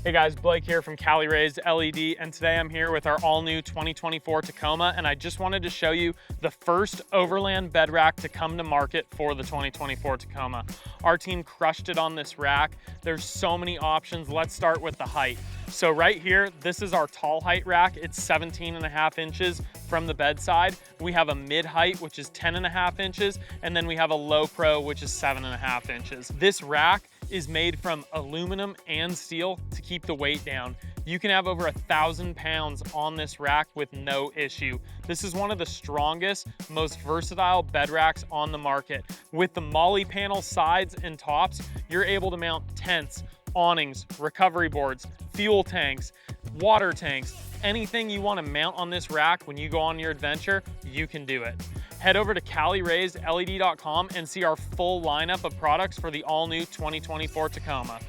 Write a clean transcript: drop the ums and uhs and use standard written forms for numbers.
Hey guys, Blake here from Cali Raised LED, and today I'm here with our all-new 2024 Tacoma, and I just wanted to show you the first Overland bed rack to come to market for the 2024 Tacoma. Our team crushed it on this rack. There's so many options. Let's start with the height. So right here, this is our tall height rack. It's 17.5 inches from the bedside. We have a mid height, which is 10.5 inches, and then we have a low pro, which is 7.5 inches. This rack is made from aluminum and steel to keep the weight down. You can have over 1,000 pounds on this rack with no issue. This is one of the strongest, most versatile bed racks on the market. With the MOLLE panel sides and tops, you're able to mount tents, awnings, recovery boards, fuel tanks, water tanks, anything you want to mount on this rack when you go on your adventure, you can do it. Head over to CaliRaisedLED.com and see our full lineup of products for the all-new 2024 Tacoma.